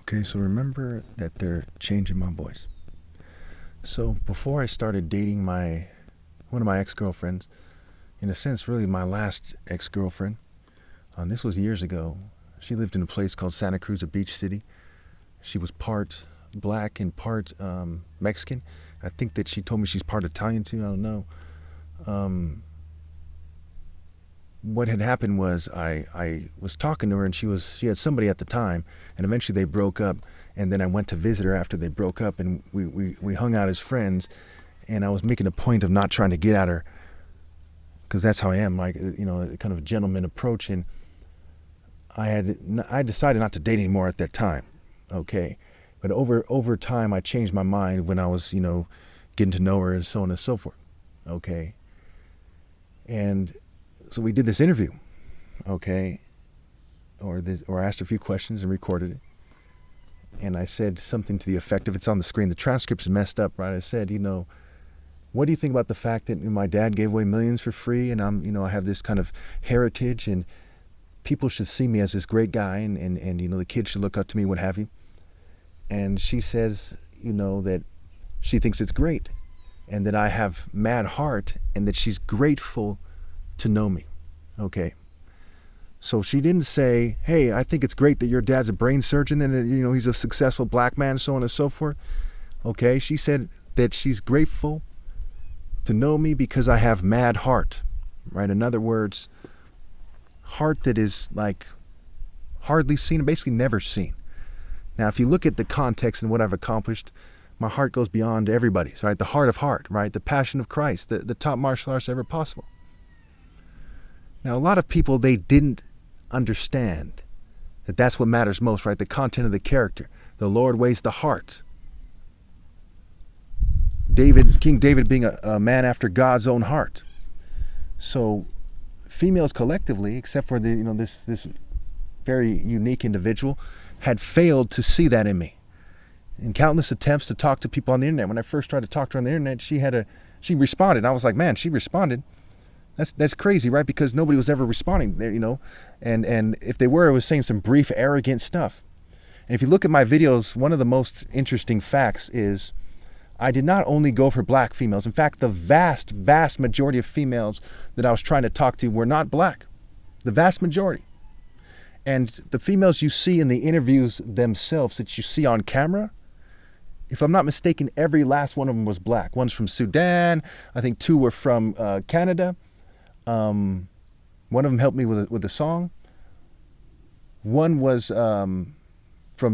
Okay, so remember that they're changing my voice. So before I started dating one of my ex-girlfriends, in a sense, really my last ex-girlfriend, this was years ago. She lived in a place called Santa Cruz, a beach city. She was part black and part Mexican. I think that she told me she's part Italian too. I don't know. What had happened was I was talking to her, and she had somebody at the time, and eventually they broke up. And then I went to visit her after they broke up, and we hung out as friends. And I was making a point of not trying to get at her, because that's how I am, like, kind of a gentleman approach. And I decided not to date anymore at that time. Okay, but over time I changed my mind when I was getting to know her and so on and so forth. Okay, and so we did this interview. Okay, or I asked her a few questions and recorded it. And I said something to the effect of, it's on the screen, the transcript's messed up, right? I said, what do you think about the fact that my dad gave away millions for free, and I have this kind of heritage, and people should see me as this great guy, and the kids should look up to me, what have you. And she says, that she thinks it's great, and that I have mad heart, and that she's grateful to know me. Okay. So she didn't say, hey, I think it's great that your dad's a brain surgeon and that, he's a successful black man, so on and so forth. Okay. She said that she's grateful to know me because I have mad heart, right? In other words, heart that is like hardly seen, basically never seen. Now, if you look at the context and what I've accomplished, my heart goes beyond everybody's, right? The heart of heart, right? The passion of Christ, the top martial arts ever possible. Now, a lot of people, they didn't understand that that's what matters most, right? The content of the character. The Lord weighs the heart. King David being a man after God's own heart. So females collectively, except for this very unique individual, had failed to see that in me. In countless attempts to talk to people on the internet. When I first tried to talk to her on the internet, she responded. I was like, man, she responded. That's crazy, right? Because nobody was ever responding there, and if they were, it was saying some brief, arrogant stuff. And if you look at my videos, one of the most interesting facts is I did not only go for black females. In fact, the vast, vast majority of females that I was trying to talk to were not black. The vast majority. And the females you see in the interviews themselves that you see on camera, if I'm not mistaken, every last one of them was black. One's from Sudan. I think 2 were from Canada. One of them helped me with a song. One was from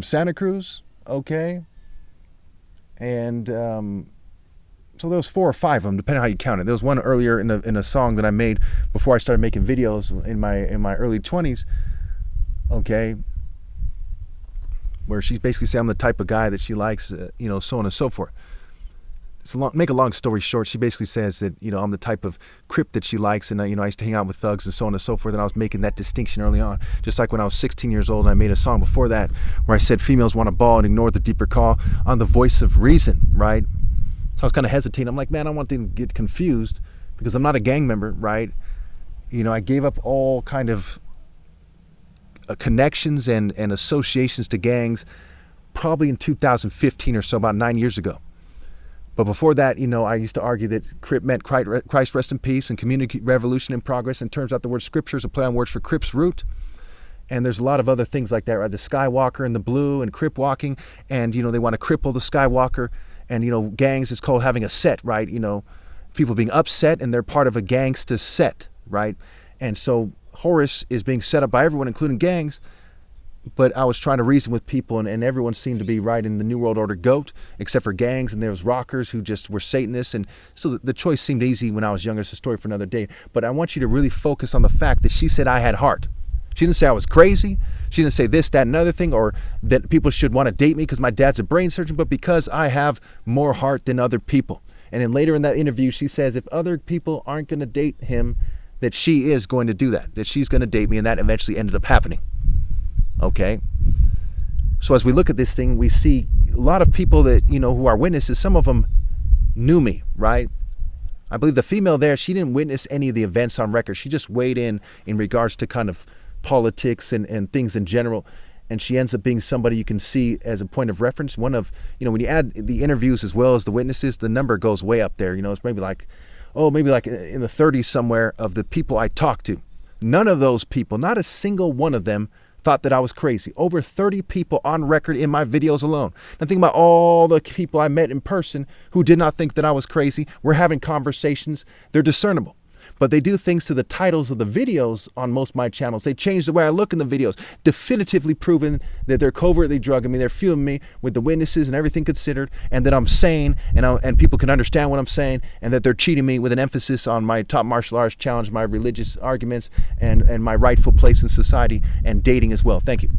Santa Cruz, okay? And so there was 4 or 5 of them, depending on how you count it. There was one earlier in a song that I made before I started making videos in my early 20s, okay? Where she's basically saying I'm the type of guy that she likes, so on and so forth. Make a long story short, she basically says that, I'm the type of Crip that she likes, and, I used to hang out with thugs and so on and so forth, and I was making that distinction early on. Just like when I was 16 years old, and I made a song before that where I said females want to ball and ignore the deeper call on the voice of reason, right? So I was kind of hesitating. I'm like, man, I don't want them to get confused because I'm not a gang member, right? I gave up all kind of connections and associations to gangs probably in 2015 or so, about 9 years ago. But before that, I used to argue that Crip meant Christ rest in peace and community revolution in progress. And turns out the word scripture is a play on words for Crip's root. And there's a lot of other things like that, right? The Skywalker and the blue and Crip walking. And, they want to cripple the Skywalker. And, gangs is called having a set, right? People being upset and they're part of a gangsta set, right? And so Horus is being set up by everyone, including gangs. But I was trying to reason with people, and everyone seemed to be right in the New World Order goat, except for gangs, and there was rockers who just were Satanists. And so the choice seemed easy when I was younger. It's a story for another day. But I want you to really focus on the fact that she said I had heart. She didn't say I was crazy. She didn't say this, that, and other thing, or that people should want to date me because my dad's a brain surgeon, but because I have more heart than other people. And then later in that interview, she says if other people aren't going to date him, that she is going to do that she's going to date me, and that eventually ended up happening. Okay, so as we look at this thing, we see a lot of people that, who are witnesses. Some of them knew me, right? I believe the female there, she didn't witness any of the events on record. She just weighed in regards to kind of politics and things in general. and she ends up being somebody you can see as a point of reference. One of, when you add the interviews as well as the witnesses, the number goes way up there. It's maybe like in the 30s somewhere of the people I talked to. None of those people, not a single one of them, thought that I was crazy. Over 30 people on record in my videos alone. Now think about all the people I met in person who did not think that I was crazy. We're having conversations. They're discernible. But they do things to the titles of the videos on most of my channels. They change the way I look in the videos, definitively proven that they're covertly drugging me. They're filming me with the witnesses and everything considered, and that I'm sane and people can understand what I'm saying, and that they're cheating me with an emphasis on my top martial arts challenge, my religious arguments, and my rightful place in society, and dating as well. Thank you.